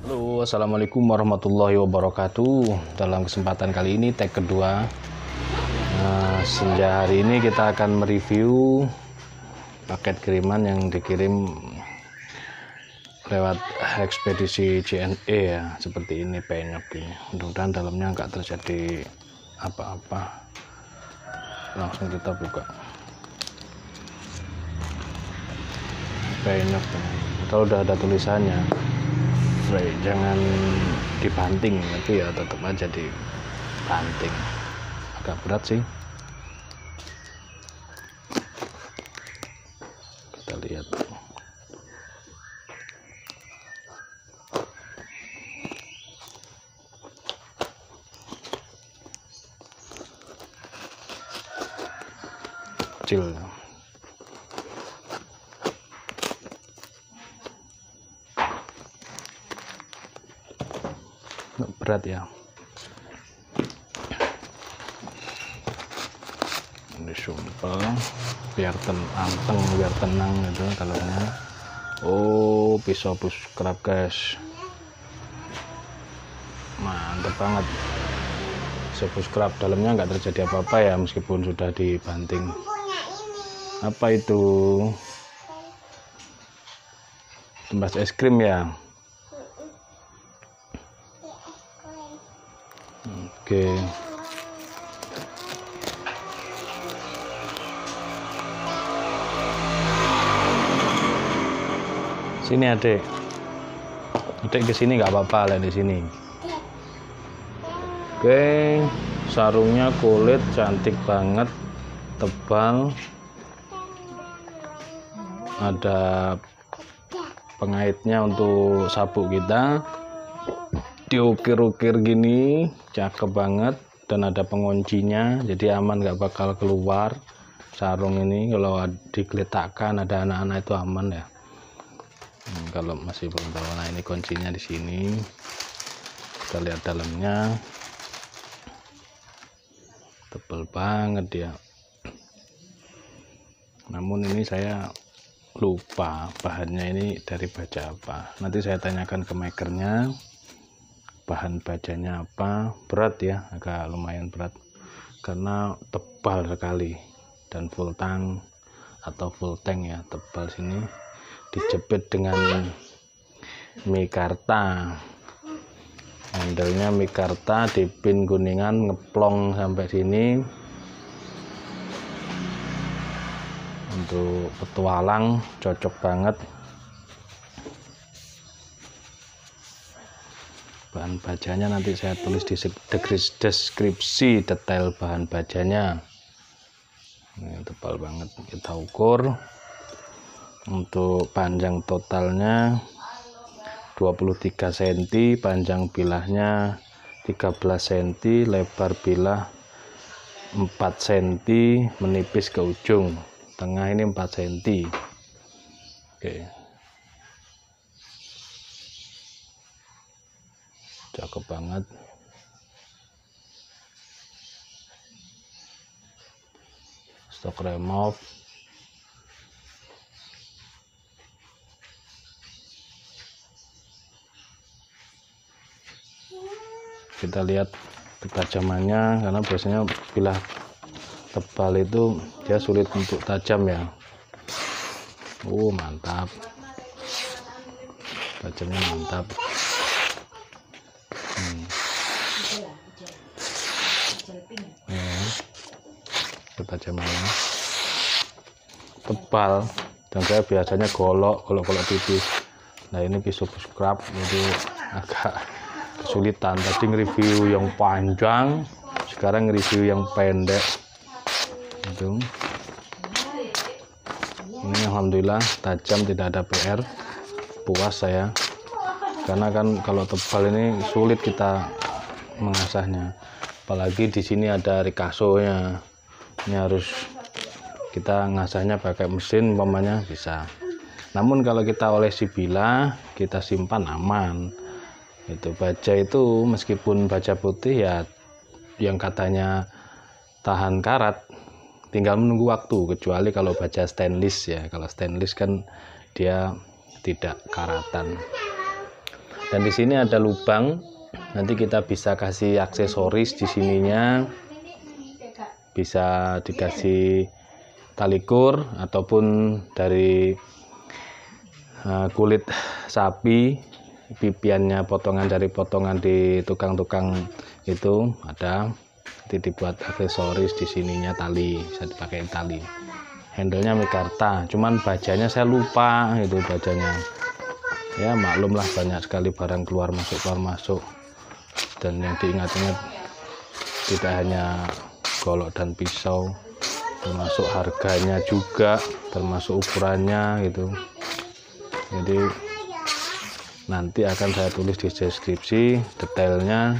Halo, assalamualaikum warahmatullahi wabarakatuh. Dalam kesempatan kali ini tag kedua, senja hari ini kita akan mereview paket kiriman yang dikirim lewat ekspedisi JNE ya, seperti ini penyok ini. Mudah-mudahan dalamnya nggak terjadi apa-apa. Langsung kita buka penyok. Kalau udah ada tulisannya, jangan dibanting, tapi ya tetap aja dibanting. Agak berat sih. Kita lihat. Kecil. Berat ya. Ini sumpel biar anteng, biar tenang gitu dalamnya. Oh, pisau scrap guys, mantep banget. Pisau scrap dalamnya nggak terjadi apa-apa ya meskipun sudah dibanting. Apa itu? Tumbas es krim ya. Oke. Sini adek. Adek ke sini nggak apa-apa lah di sini. Oke, sarungnya kulit cantik banget, tebal. Ada pengaitnya untuk sabuk kita. Diukir-ukir gini, cakep banget, dan ada penguncinya, jadi aman, nggak bakal keluar. Sarung ini kalau digeletakkan ada anak-anak itu aman ya. Kalau masih belum tahu, nah ini kuncinya di sini. Kita lihat dalamnya, tebal banget dia. Namun ini saya lupa bahannya ini dari baja apa. Nanti saya tanyakan ke makernya. Bahan bajanya apa, berat ya, agak lumayan berat karena tebal sekali dan full tank atau full tank ya, tebal. Sini dijepit dengan mikarta, handlenya mikarta, dipin kuningan, ngeplong sampai sini. Untuk petualang cocok banget. Bahan bajanya nanti saya tulis di deskripsi detail bahan bajanya. Ini tebal banget. Kita ukur. Untuk panjang totalnya 23 cm, panjang bilahnya 13 cm, lebar bilah 4 cm, menipis ke ujung. Tengah ini 4 cm. Oke. Cakep banget. Stok remove. Kita lihat ketajamannya, karena biasanya bilah tebal itu dia sulit untuk tajam ya. Mantap. Tajamnya mantap. Ketajamannya tebal, dan saya biasanya golok tipis. Nah ini pisau scrap jadi agak kesulitan. Tadi nge-review yang panjang, sekarang nge-review yang pendek itu. Ini alhamdulillah tajam, tidak ada PR. Puas saya, karena kan kalau tebal ini sulit kita mengasahnya, apalagi di sini ada rikasonya. Ini harus kita ngasahnya pakai mesin umpamanya bisa. Namun kalau kita olesi bilah, kita simpan aman. Itu baja itu meskipun baja putih ya, yang katanya tahan karat, tinggal menunggu waktu, kecuali kalau baja stainless ya. Kalau stainless kan dia tidak karatan. Dan di sini ada lubang, nanti kita bisa kasih aksesoris di sininya, bisa dikasih tali kur ataupun dari kulit sapi, pipiannya potongan dari potongan di tukang-tukang itu ada, nanti dibuat aksesoris di sininya tali, bisa dipakai tali. Handlenya mikarta, cuman bajanya saya lupa itu bajanya. Ya maklumlah banyak sekali barang keluar masuk, dan yang diingat-ingat tidak hanya golok dan pisau, termasuk harganya juga, termasuk ukurannya gitu. Jadi nanti akan saya tulis di deskripsi detailnya.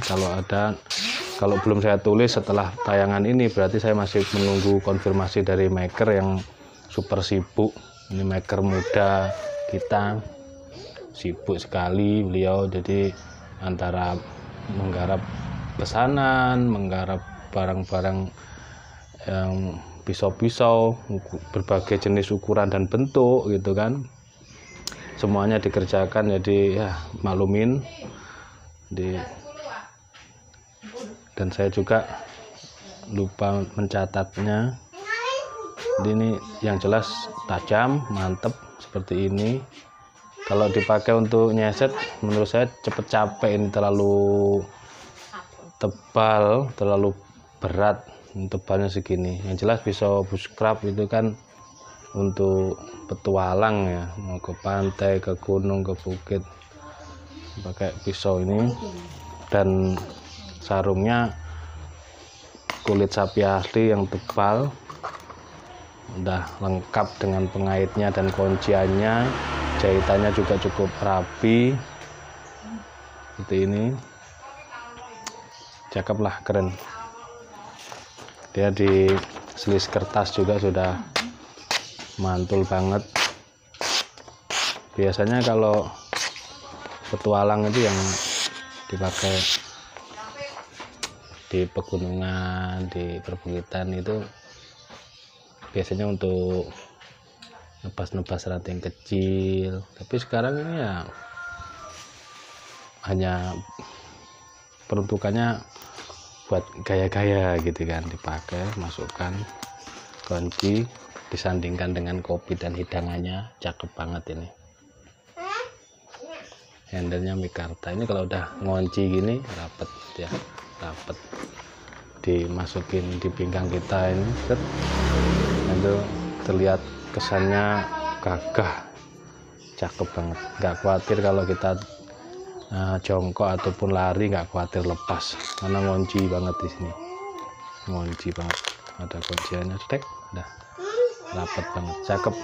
Kalau belum saya tulis setelah tayangan ini, berarti saya masih menunggu konfirmasi dari maker yang super sibuk. Ini maker muda kita, sibuk sekali beliau, jadi antara menggarap pesanan, menggarap barang-barang yang pisau-pisau berbagai jenis ukuran dan bentuk gitu kan, semuanya dikerjakan. Jadi ya maklumin dan saya juga lupa mencatatnya. Ini yang jelas tajam, mantep seperti ini. Kalau dipakai untuk nyeset, menurut saya cepet capek, ini terlalu tebal, terlalu berat, tebalnya segini. Yang jelas pisau bushcraft itu kan untuk petualang ya, mau ke pantai, ke gunung, ke bukit, pakai pisau ini. Dan sarungnya kulit sapi asli yang tebal, udah lengkap dengan pengaitnya dan kunciannya, jahitannya juga cukup rapi seperti ini. Cakep lah, keren. Dia di selis kertas juga sudah mantul banget. Biasanya kalau petualang itu yang dipakai di pegunungan, di perbukitan itu biasanya untuk nebas-nebas ranting kecil. Tapi sekarang ini ya hanya peruntukannya buat gaya-gaya gitu kan, dipakai, masukkan kunci, disandingkan dengan kopi dan hidangannya, cakep banget ini. Handlenya mikarta, ini kalau udah ngunci gini rapet ya, rapet, dimasukin di pinggang kita ini, set, itu terlihat kesannya gagah, cakep banget. Nggak khawatir kalau kita jongkok ataupun lari, nggak khawatir lepas karena ngunci banget di sini, ngunci banget, ada kunciannya, stek, udah rapet banget, cakep.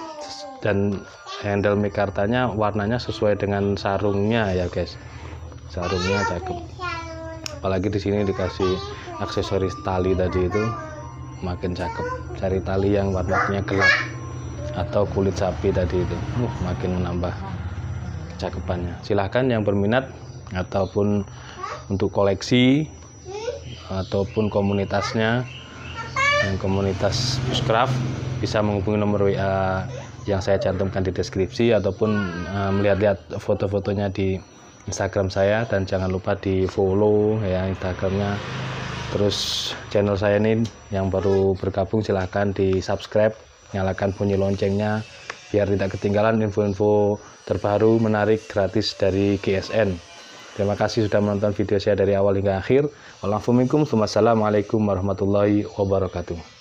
Dan handle mikartanya warnanya sesuai dengan sarungnya ya guys, sarungnya cakep. Apalagi di sini dikasih aksesoris tali tadi itu makin cakep. Cari tali yang warnanya gelap atau kulit sapi tadi itu, makin menambah cakepannya. Silahkan yang berminat ataupun untuk koleksi ataupun komunitasnya, yang komunitas bushcraft, bisa menghubungi nomor WA yang saya cantumkan di deskripsi ataupun melihat-lihat foto-fotonya di Instagram saya. Dan jangan lupa di follow ya Instagramnya. Terus channel saya ini yang baru bergabung, silahkan di subscribe, nyalakan bunyi loncengnya biar tidak ketinggalan info-info terbaru menarik gratis dari GSN. Terima kasih sudah menonton video saya dari awal hingga akhir. Wassalamualaikum warahmatullahi wabarakatuh.